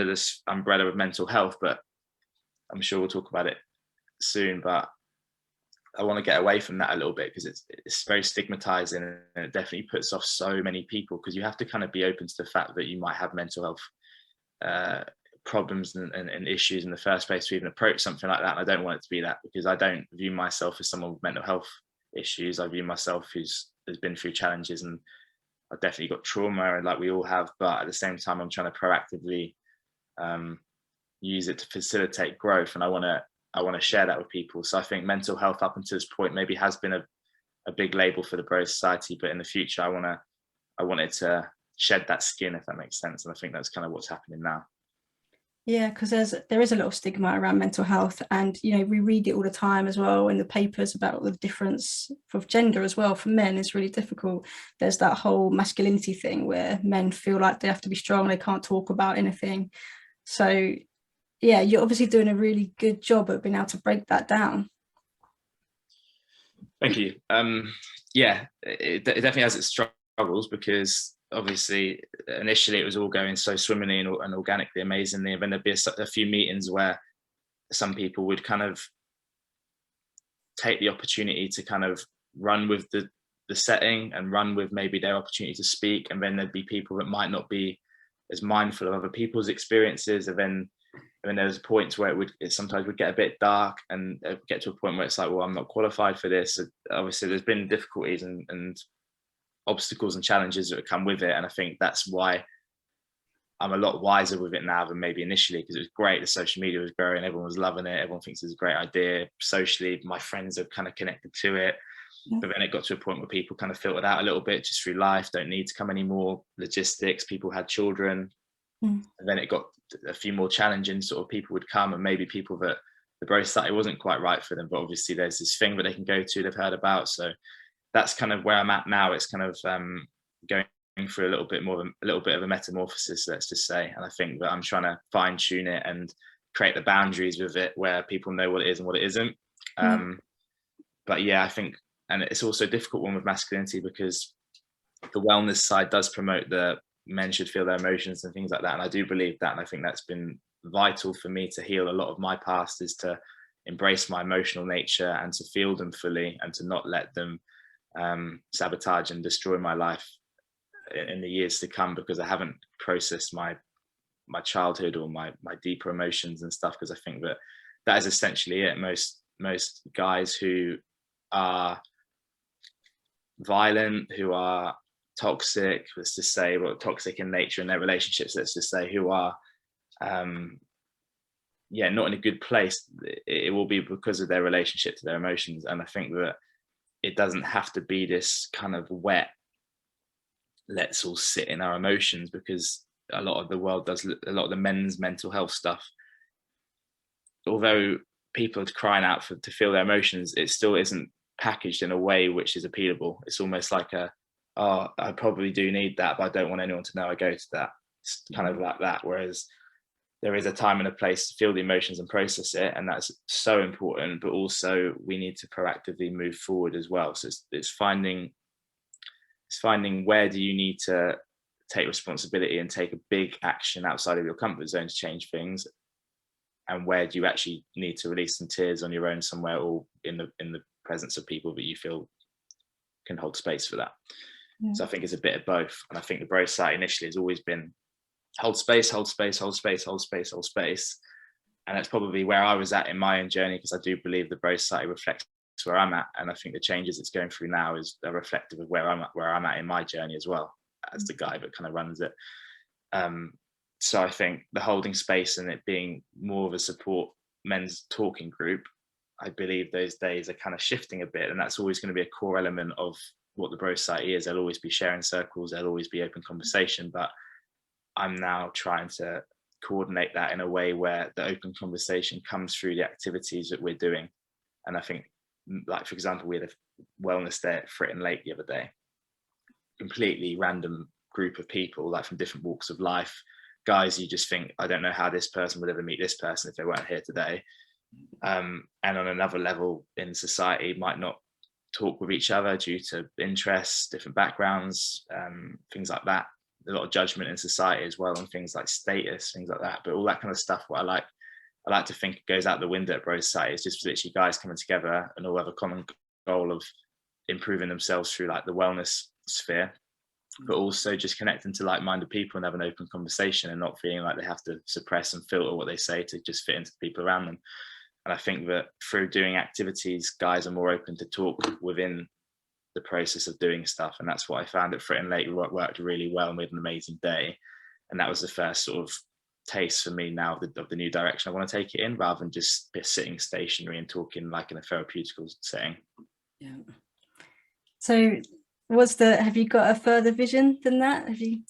this umbrella of mental health, but I'm sure we'll talk about it soon. But I want to get away from that a little bit, because it's very stigmatizing, and it definitely puts off so many people, because you have to kind of be open to the fact that you might have mental health problems and issues in the first place to even approach something like that. And I don't want it to be that, because I don't view myself as someone with mental health issues. I view myself who's been through challenges, and I've definitely got trauma, and like we all have, but at the same time I'm trying to proactively use it to facilitate growth, and I want to share that with people. So I think mental health up until this point maybe has been a big label for the Bro Society, but in the future I want it to shed that skin, if that makes sense. And I think that's kind of what's happening now. Yeah, because there is a lot of stigma around mental health, and we read it all the time as well in the papers about the difference of gender as well. For men, it's really difficult. There's that whole masculinity thing where men feel like they have to be strong, they can't talk about anything. So yeah, you're obviously doing a really good job at being able to break that down. Thank you. Yeah, it definitely has its struggles, because obviously initially it was all going so swimmingly and organically amazingly, and then there'd be a few meetings where some people would kind of take the opportunity to kind of run with the setting and run with maybe their opportunity to speak, and then there'd be people that might not be as mindful of other people's experiences, and then there was points where it sometimes would get a bit dark, and get to a point where it's like, well, I'm not qualified for this. So obviously there's been difficulties and obstacles and challenges that have come with it, and I think that's why I'm a lot wiser with it now than maybe initially, because it was great. The social media was growing, everyone was loving it, everyone thinks it's a great idea. Socially, my friends have kind of connected to it. Yeah. But then it got to a point where people kind of filtered out a little bit just through life, don't need to come anymore. Logistics, people had children. And then it got a few more challenging, sort of people would come, and maybe people that the Bro Society wasn't quite right for them, but obviously there's this thing that they can go to, they've heard about. So that's kind of where I'm at now. It's kind of going through a little bit of a metamorphosis, let's just say. And I think that I'm trying to fine tune it and create the boundaries with it where people know what it is and what it isn't. But yeah, I think, and it's also a difficult one with masculinity, because the wellness side does promote the men should feel their emotions and things like that. And I do believe that. And I think that's been vital for me to heal a lot of my past, is to embrace my emotional nature and to feel them fully, and to not let them sabotage and destroy my life in the years to come, because I haven't processed my childhood or my deeper emotions and stuff. Because I think that is essentially it. Most guys who are violent, who are toxic, let's just say, well, toxic in nature in their relationships, let's just say, who are not in a good place, it will be because of their relationship to their emotions. And I think that it doesn't have to be this kind of wet, let's all sit in our emotions, because a lot of the world does, a lot of the men's mental health stuff, although people are crying out to feel their emotions, it still isn't packaged in a way which is appealable. It's almost like I probably do need that, but I don't want anyone to know I go to that. It's kind of like that. Whereas there is a time and a place to feel the emotions and process it, and that's so important. But also we need to proactively move forward as well. So it's finding where do you need to take responsibility and take a big action outside of your comfort zone to change things, and where do you actually need to release some tears on your own somewhere, or in the presence of people that you feel can hold space for that. So I think it's a bit of both. And I think the Bro Society initially has always been hold space, hold space, hold space, hold space, hold space. And that's probably where I was at in my own journey, because I do believe the Bro Society reflects where I'm at. And I think the changes it's going through now is a reflective of where I'm at in my journey as well, as the guy that kind of runs it. So I think the holding space and it being more of a support men's talking group, I believe those days are kind of shifting a bit. And that's always going to be a core element of what the Bro Society is. There'll always be sharing circles, there'll always be open conversation, but I'm now trying to coordinate that in a way where the open conversation comes through the activities that we're doing. And I think, like, for example, we had a wellness day at Fritton Lake the other day, completely random group of people, like from different walks of life, guys you just think, I don't know how this person would ever meet this person if they weren't here today. And on another level in society might not talk with each other due to interests, different backgrounds, things like that. A lot of judgment in society as well on things like status, things like that. But all that kind of stuff, what I like to think goes out the window at Bro Society. It's just literally guys coming together and all have a common goal of improving themselves through like the wellness sphere, but also just connecting to like-minded people and have an open conversation and not feeling like they have to suppress and filter what they say to just fit into the people around them. And I think that through doing activities, guys are more open to talk within the process of doing stuff. And that's what I found at Fritton Lake worked really well, and we had an amazing day. And that was the first sort of taste for me now of the new direction I want to take it in, rather than just sitting stationary and talking like in a therapeutical setting. Yeah. So have you got a further vision than that? Can't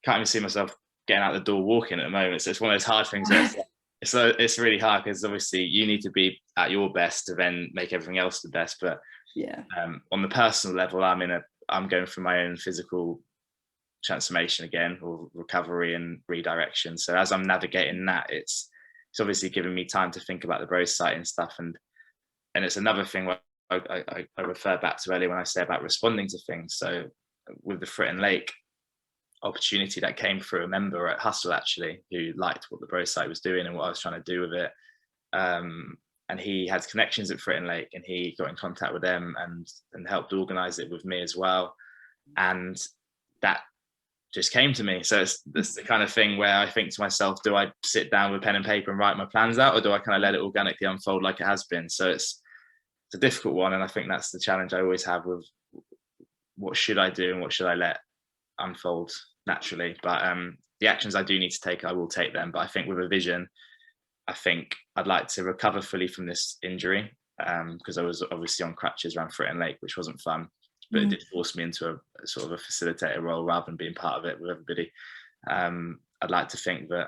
even see myself getting out the door walking at the moment. So it's one of those hard things where it's really hard, because obviously you need to be at your best to then make everything else the best. But Yeah. On the personal level, I'm going through my own physical transformation again, or recovery and redirection. So as I'm navigating that, it's obviously giving me time to think about the bro society and stuff. And it's another thing where I refer back to earlier when I say about responding to things. So with the Fritton Lake opportunity that came through a member at Hustle, actually, who liked what the bro site was doing and what I was trying to do with it, and he had connections at Fritton Lake, and he got in contact with them and helped organize it with me as well, and that just came to me. So it's the kind of thing where I think to myself, do I sit down with pen and paper and write my plans out, or do I kind of let it organically unfold like it has been? So it's a difficult one, and I think that's the challenge I always have with what should I do and what should I let unfold naturally. But the actions I do need to take, I will take them. But I think with a vision, I think I'd like to recover fully from this injury, because I was obviously on crutches around Fritton Lake, which wasn't fun, but it did force me into a sort of a facilitator role rather than being part of it with everybody. I'd like to think that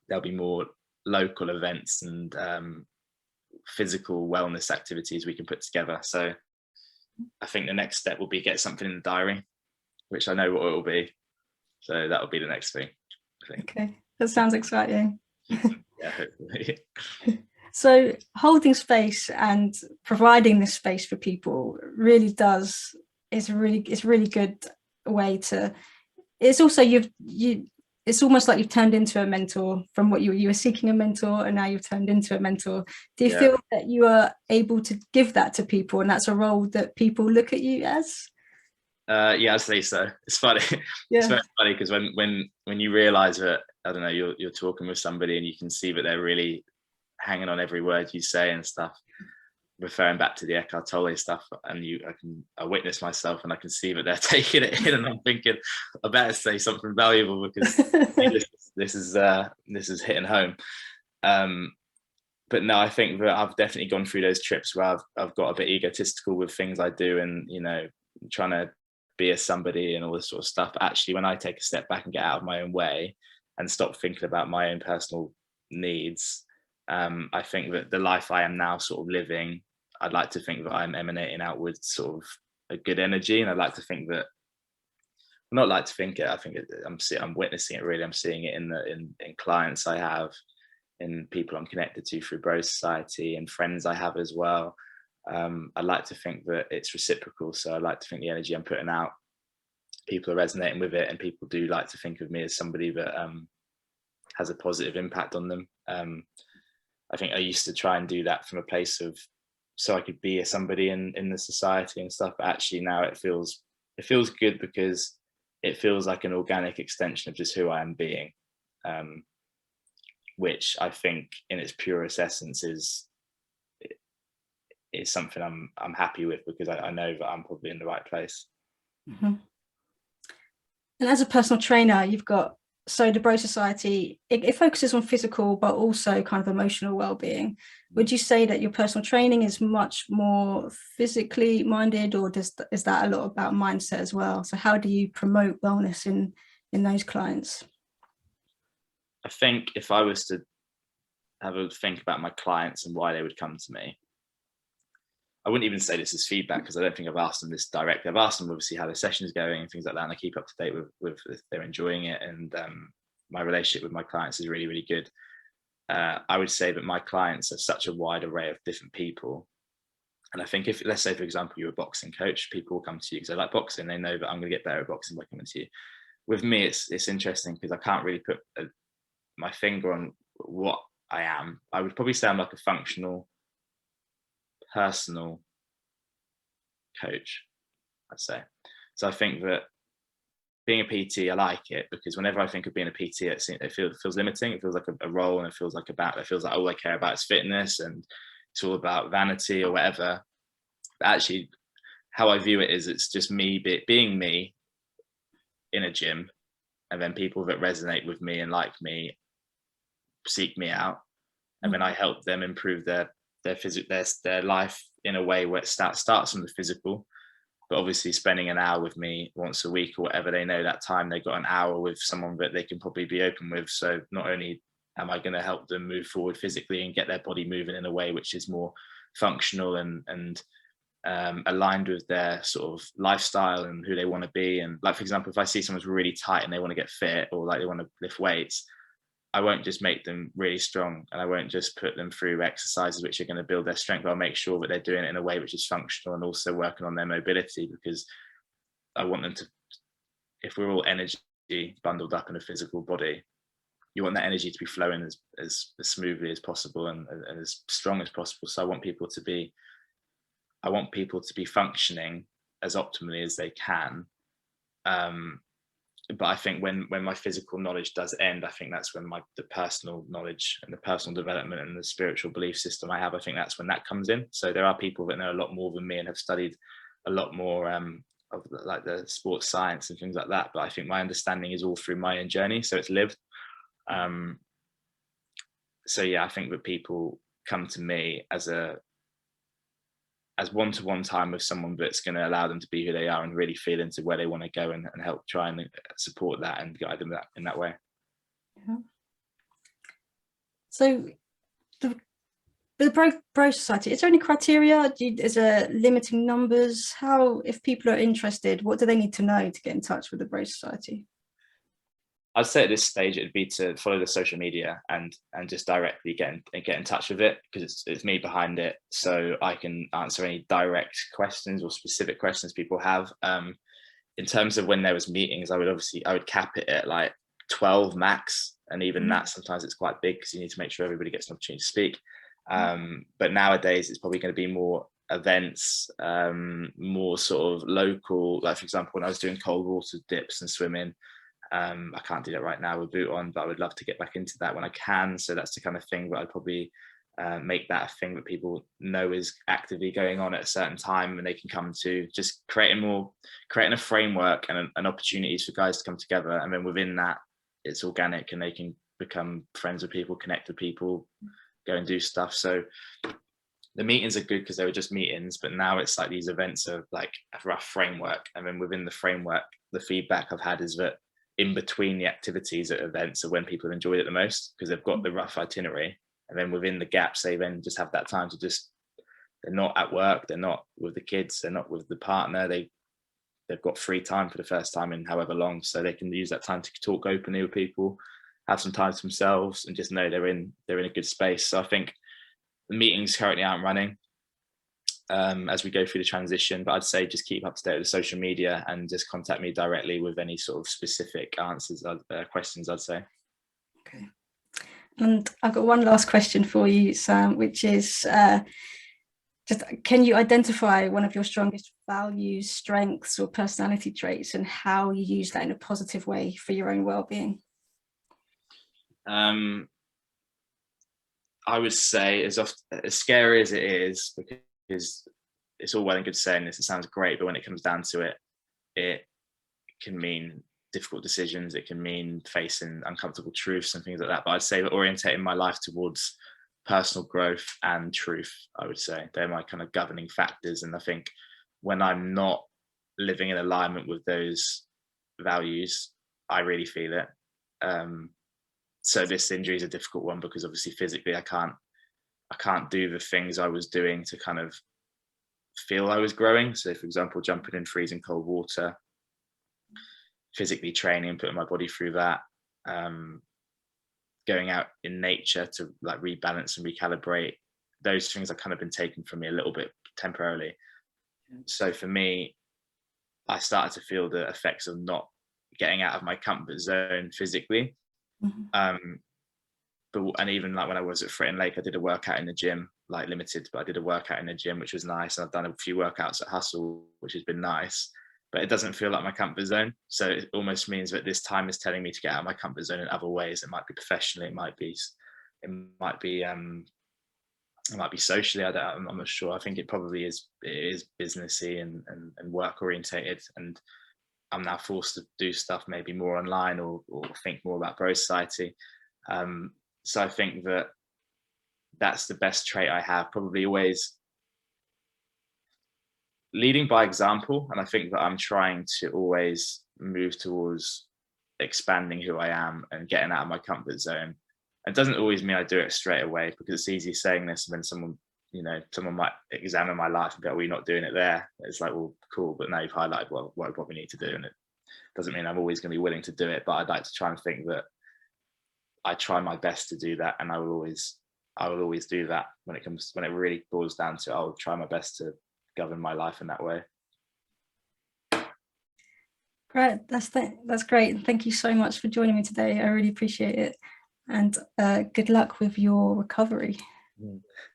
there'll be more local events and physical wellness activities we can put together. So I think the next step will be get something in the diary, which I know what it will be. So that will be the next thing, I think. Okay, that sounds exciting. Yeah, hopefully. So holding space and providing this space for people really does, it's really good way to, it's also it's almost like you've turned into a mentor from what you were seeking a mentor, and now you've turned into a mentor. Do you feel that you are able to give that to people, and that's a role that people look at you as? Yeah, I'd say so. It's funny. It's very funny because when you realize that, I don't know, you're talking with somebody and you can see that they're really hanging on every word you say and stuff, referring back to the Eckhart Tolle stuff, and I witness myself and I can see that they're taking it in, and I'm thinking I better say something valuable, because this is hitting home. But no, I think that I've definitely gone through those trips where I've got a bit egotistical with things I do, and trying to be a somebody and all this sort of stuff. Actually, when I take a step back and get out of my own way and stop thinking about my own personal needs, I think that the life I am now sort of living, I'd like to think that I'm emanating outwards sort of a good energy, and I'd like to think that, not like to think it, I think I'm witnessing it really. I'm seeing it in clients I have, in people I'm connected to through Bro Society, and friends I have as well. I like to think that it's reciprocal. So I like to think the energy I'm putting out, people are resonating with it, and people do like to think of me as somebody that has a positive impact on them. I think I used to try and do that from a place of, so I could be a somebody in the society and stuff. But actually now it feels good, because it feels like an organic extension of just who I am being, which I think in its purest essence is something I'm happy with, because I know that I'm probably in the right place. Mm-hmm. And as a personal trainer, you've got, so the Bro Society, it focuses on physical but also kind of emotional well-being. Would you say that your personal training is much more physically minded, or is that a lot about mindset as well? So how do you promote wellness in those clients? I think if I was to have a think about my clients and why they would come to me, I wouldn't even say this is feedback, because I don't think I've asked them this directly. I've asked them obviously how their session is going and things like that, and I keep up to date with if they're enjoying it, and my relationship with my clients is really, really good. I would say that my clients are such a wide array of different people, and I think if, let's say for example, you're a boxing coach, people will come to you because they like boxing, they know that I'm going to get better at boxing by coming to you. With me, it's interesting because I can't really put my finger on what I am. I would probably say I'm like a functional personal coach, I'd say. So I think that being a PT, I like it, because whenever I think of being a PT, it feels limiting. It feels like a role, and it feels like all I care about is fitness, and it's all about vanity or whatever. But actually, how I view it is, it's just me being me in a gym, and then people that resonate with me and like me seek me out, and then I help them improve their life in a way where it starts from the physical, but obviously spending an hour with me once a week or whatever, they know that time they've got an hour with someone that they can probably be open with. So not only am I going to help them move forward physically and get their body moving in a way which is more functional and aligned with their sort of lifestyle and who they want to be. And like, for example, if I see someone's really tight and they want to get fit, or like they want to lift weights, I won't just make them really strong, and I won't just put them through exercises which are going to build their strength. I'll make sure that they're doing it in a way which is functional and also working on their mobility, because I want them to, if we're all energy bundled up in a physical body, you want that energy to be flowing as smoothly as possible and as strong as possible. So I want people to be functioning as optimally as they can. But I think when my physical knowledge does end, I think that's when the personal knowledge and the personal development and the spiritual belief system I have, I think that's when that comes in. So there are people that know a lot more than me and have studied a lot more of like the sports science and things like that. But I think my understanding is all through my own journey, so it's lived. So yeah, I think that people come to me as one-to-one time with someone that's going to allow them to be who they are and really feel into where they want to go, and help try and support that and guide them in that way. Yeah. So the Bro Society, is there any criteria? Is there limiting numbers? How, if people are interested, what do they need to know to get in touch with the Bro Society? I'd say at this stage it'd be to follow the social media and just directly get in touch with it, because it's me behind it, so I can answer any direct questions or specific questions people have. In terms of when there was meetings, I would cap it at like 12 max, and even that sometimes it's quite big because you need to make sure everybody gets an opportunity to speak. But nowadays it's probably going to be more events, more sort of local, like for example when I was doing cold water dips and swimming. I can't do that right now with boot on, but I would love to get back into that when I can. So that's the kind of thing that I'd probably make that a thing that people know is actively going on at a certain time, and they can come to, just creating a framework and opportunities for guys to come together. And then within that, it's organic and they can become friends with people, connect with people, go and do stuff. So the meetings are good because they were just meetings, but now it's like these events are like a rough framework. And then within the framework, the feedback I've had is that in between the activities at events are when people have enjoyed it the most, because they've got the rough itinerary, and then within the gaps they then just have that time to they're not at work, they're not with the kids, they're not with the partner, they've got free time for the first time in however long, so they can use that time to talk openly with people, have some time to themselves, and just know they're in a good space. So I think the meetings currently aren't running as we go through the transition, but I'd say just keep up to date with the social media and just contact me directly with any sort of specific answers, questions, I'd say. Okay. And I've got one last question for you, Sam, which is just, can you identify one of your strongest values, strengths, or personality traits, and how you use that in a positive way for your own well-being? I would say, as scary as it is, because it's all well and good saying this, it sounds great, but when it comes down to it, it can mean difficult decisions, it can mean facing uncomfortable truths and things like that. But I'd say that orientating my life towards personal growth and truth, I would say they're my kind of governing factors. And I think when I'm not living in alignment with those values, I really feel it. So this injury is a difficult one, because obviously physically I can't do the things I was doing to kind of feel I was growing. So for example, jumping in freezing cold water, physically training, putting my body through that, going out in nature to like rebalance and recalibrate, those things have kind of been taken from me a little bit temporarily. So for me, I started to feel the effects of not getting out of my comfort zone physically. And even like when I was at Fritton Lake, I did a workout in the gym, like limited, but I did a workout in the gym, which was nice. And I've done a few workouts at Hustle, which has been nice, but it doesn't feel like my comfort zone. So it almost means that this time is telling me to get out of my comfort zone in other ways. It might be professionally, it might be socially. I'm not sure. I think it probably is businessy and work orientated. And I'm now forced to do stuff maybe more online or think more about Bro Society. So I think that that's the best trait I have. Probably always leading by example. And I think that I'm trying to always move towards expanding who I am and getting out of my comfort zone. It doesn't always mean I do it straight away, because it's easy saying this when someone, someone might examine my life and go, "Well, you're not doing it there." It's like, well, cool, but now you've highlighted what I probably need to do, and it doesn't mean I'm always going to be willing to do it. But I'd like to try and think that I try my best to do that, and I will always do that when it really boils down to it. I'll try my best to govern my life in that way. Great, that's great. Thank you so much for joining me today. I really appreciate it, and good luck with your recovery.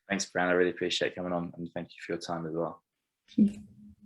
Thanks, Brian. I really appreciate coming on, and thank you for your time as well. Thank you.